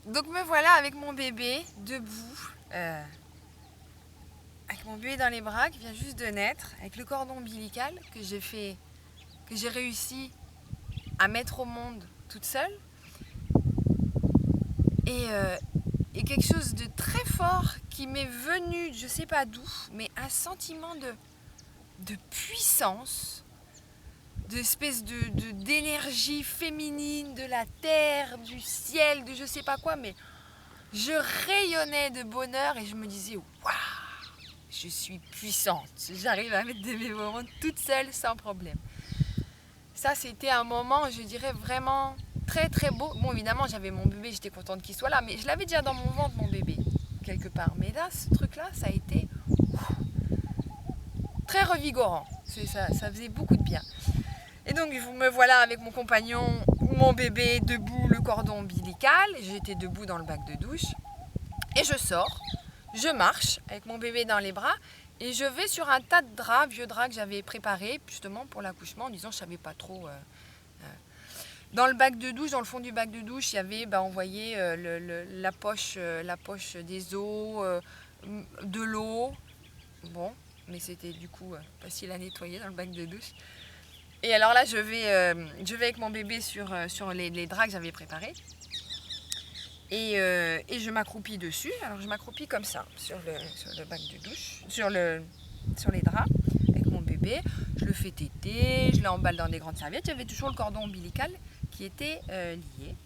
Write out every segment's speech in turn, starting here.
Donc me voilà avec mon bébé debout, avec mon bébé dans les bras qui vient juste de naître, avec le cordon ombilical que j'ai réussi à mettre au monde toute seule. Et quelque chose de très fort qui m'est venu, je sais pas d'où, mais un sentiment de puissance, d'espèce d'énergie féminine, de la terre, du ciel, de je sais pas quoi, mais je rayonnais de bonheur et je me disais waouh, je suis puissante, j'arrive à mettre des bébés au monde toute seule sans problème. Ça c'était un moment, je dirais vraiment très très beau. Bon évidemment j'avais mon bébé, j'étais contente qu'il soit là, mais je l'avais déjà dans mon ventre mon bébé, quelque part. Mais là ce truc là, ça a été très revigorant, ça faisait beaucoup de bien. Et donc me voilà avec mon compagnon, mon bébé debout, le cordon ombilical, j'étais debout dans le bac de douche. Et je sors, je marche avec mon bébé dans les bras et je vais sur un tas de draps, vieux draps que j'avais préparés justement pour l'accouchement en disant que je ne savais pas trop. Dans le bac de douche, dans le fond du bac de douche, il y avait, on voyait la poche des os, de l'eau. Bon, mais c'était du coup facile à nettoyer dans le bac de douche. Et alors là, je vais avec mon bébé sur les draps que j'avais préparés. Et je m'accroupis dessus. Alors je m'accroupis comme ça sur le bac de douche, sur les draps avec mon bébé. Je le fais téter, je l'emballe dans des grandes serviettes. Il y avait toujours le cordon ombilical qui était lié.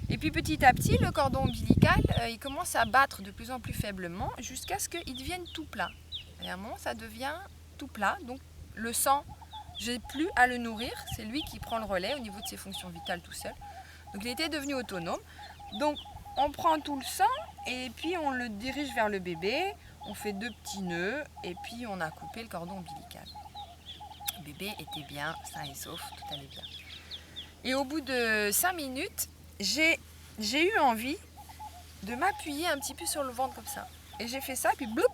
Et puis petit à petit, le cordon ombilical, il commence à battre de plus en plus faiblement jusqu'à ce qu'il devienne tout plat. Et à un moment, ça devient tout plat. Donc le sang, j'ai plus à le nourrir. C'est lui qui prend le relais au niveau de ses fonctions vitales tout seul. Donc il était devenu autonome. Donc on prend tout le sang et puis on le dirige vers le bébé, on fait 2 petits nœuds et puis on a coupé le cordon ombilical. Le bébé était bien, sain et sauf, tout allait bien. Et au bout de 5 minutes, j'ai eu envie de m'appuyer un petit peu sur le ventre comme ça. Et j'ai fait ça, puis bloup,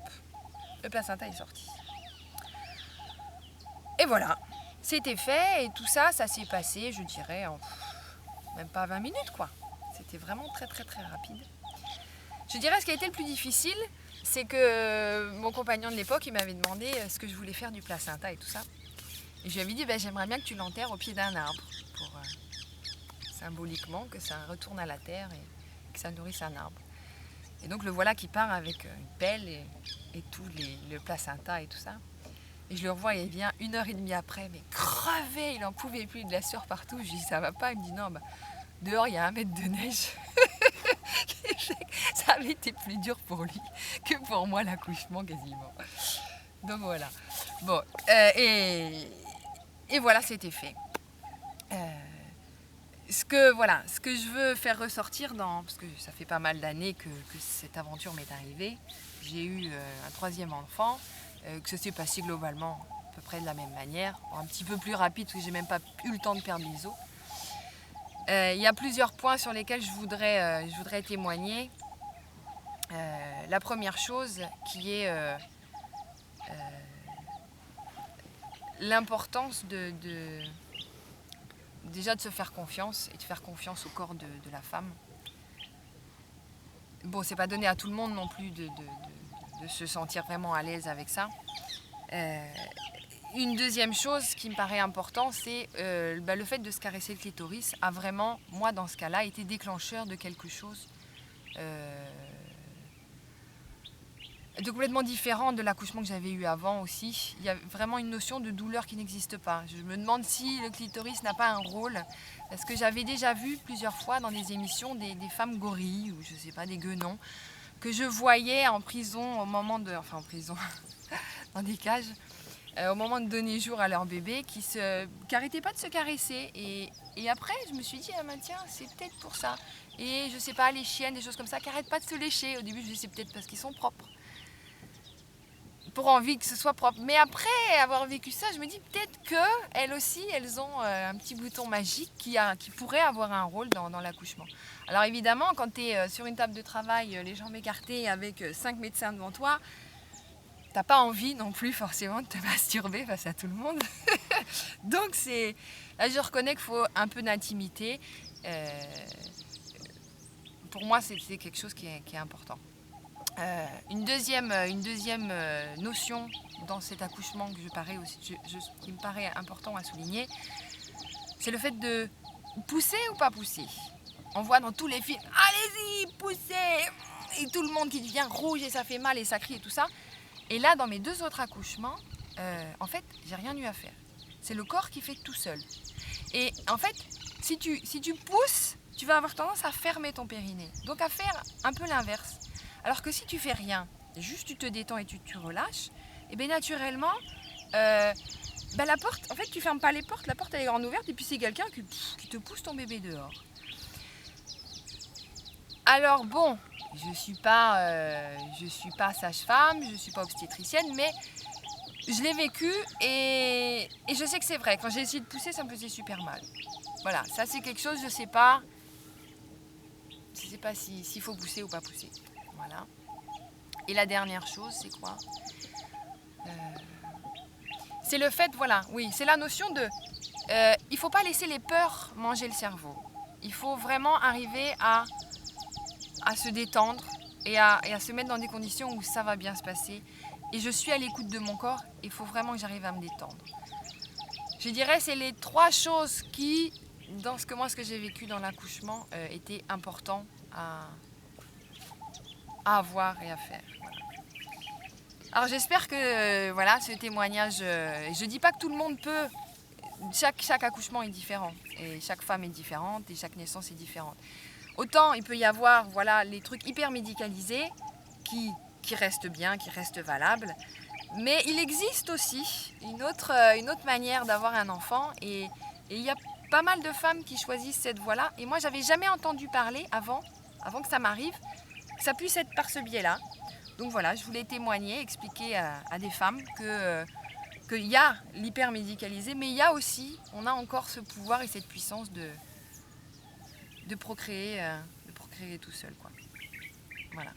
le placenta est sorti. Et voilà, c'était fait et tout ça, ça s'est passé, je dirais, en même pas 20 minutes quoi. C'était vraiment très très très rapide. Je dirais ce qui a été le plus difficile, c'est que mon compagnon de l'époque, il m'avait demandé ce que je voulais faire du placenta et tout ça. Et je lui avais dit, j'aimerais bien que tu l'enterres au pied d'un arbre, pour symboliquement que ça retourne à la terre et que ça nourrisse un arbre. Et donc le voilà qui part avec une pelle et tout le placenta et tout ça. Et je le revois, il vient 1h30 après, mais crevé, il n'en pouvait plus, de la sueur partout. Je lui dis, ça va pas? Il me dit, non, dehors il y a 1 mètre de neige. Ça avait été plus dur pour lui que pour moi l'accouchement quasiment. Donc voilà. Bon, et voilà, c'était fait. Ce que je veux faire ressortir parce que ça fait pas mal d'années que cette aventure m'est arrivée. J'ai eu un 3e enfant, que ça s'est passé globalement à peu près de la même manière, un petit peu plus rapide parce que j'ai même pas eu le temps de perdre les os. Il y a plusieurs points sur lesquels je voudrais témoigner. La première chose qui est l'importance déjà de se faire confiance et de faire confiance au corps de la femme. Bon, c'est pas donné à tout le monde non plus de se sentir vraiment à l'aise avec ça. Une deuxième chose qui me paraît important, c'est le fait de se caresser le clitoris a vraiment, moi dans ce cas-là, été déclencheur de quelque chose de complètement différent de l'accouchement que j'avais eu avant aussi. Il y a vraiment une notion de douleur qui n'existe pas. Je me demande si le clitoris n'a pas un rôle, parce que j'avais déjà vu plusieurs fois dans des émissions des femmes gorilles, ou je sais pas, des guenons, que je voyais en prison au moment de... Enfin en prison, dans des cages, au moment de donner jour à leur bébé, qui n'arrêtaient pas de se caresser. Et après, je me suis dit, tiens, c'est peut-être pour ça. Et je sais pas, les chiennes, des choses comme ça, qui n'arrêtent pas de se lécher. Au début, je me dis, c'est peut-être parce qu'ils sont propres, pour envie que ce soit propre. Mais après avoir vécu ça, je me dis peut-être qu'elles aussi, elles ont un petit bouton magique qui pourrait avoir un rôle dans l'accouchement. Alors évidemment, quand tu es sur une table de travail, les jambes écartées, avec 5 médecins devant toi, t'as pas envie non plus forcément de te masturber face à tout le monde. Donc là, je reconnais qu'il faut un peu d'intimité pour moi, c'est quelque chose qui est important. Une deuxième notion dans cet accouchement qui me paraît important à souligner, c'est le fait de pousser ou pas pousser. On voit dans tous les films, allez-y, poussez! Et tout le monde qui devient rouge et ça fait mal et ça crie et tout ça. Et là, dans mes 2 autres accouchements, en fait, j'ai rien eu à faire. C'est le corps qui fait tout seul. Et en fait, si tu pousses, tu vas avoir tendance à fermer ton périnée. Donc à faire un peu l'inverse. Alors que si tu fais rien, juste tu te détends et tu relâches, et bien naturellement, la porte, en fait tu fermes pas les portes, la porte elle est grande ouverte et puis c'est quelqu'un qui te pousse ton bébé dehors. Alors bon, je suis pas sage-femme, je suis pas obstétricienne, mais je l'ai vécu et je sais que c'est vrai. Quand j'ai essayé de pousser, ça me faisait super mal. Voilà, ça c'est quelque chose, je sais pas s'il faut pousser ou pas pousser. Voilà. Et la dernière chose, c'est quoi? C'est le fait, voilà, oui, c'est la notion de... il ne faut pas laisser les peurs manger le cerveau. Il faut vraiment arriver à se détendre et à se mettre dans des conditions où ça va bien se passer. Et je suis à l'écoute de mon corps, il faut vraiment que j'arrive à me détendre. Je dirais c'est les 3 choses qui, dans ce que j'ai vécu dans l'accouchement, étaient importants à avoir et à faire. Voilà. Alors j'espère que voilà, ce témoignage, je ne dis pas que tout le monde peut, chaque accouchement est différent, et chaque femme est différente, et chaque naissance est différente. Autant il peut y avoir voilà, les trucs hyper médicalisés qui restent bien, qui restent valables, mais il existe aussi une autre manière d'avoir un enfant, et il y a pas mal de femmes qui choisissent cette voie-là, et moi j'avais jamais entendu parler avant que ça m'arrive, que ça puisse être par ce biais-là. Donc voilà, je voulais témoigner, expliquer à des femmes qu'il y a l'hypermédicalisé, mais il y a aussi, on a encore ce pouvoir et cette puissance de procréer tout seul, quoi. Voilà.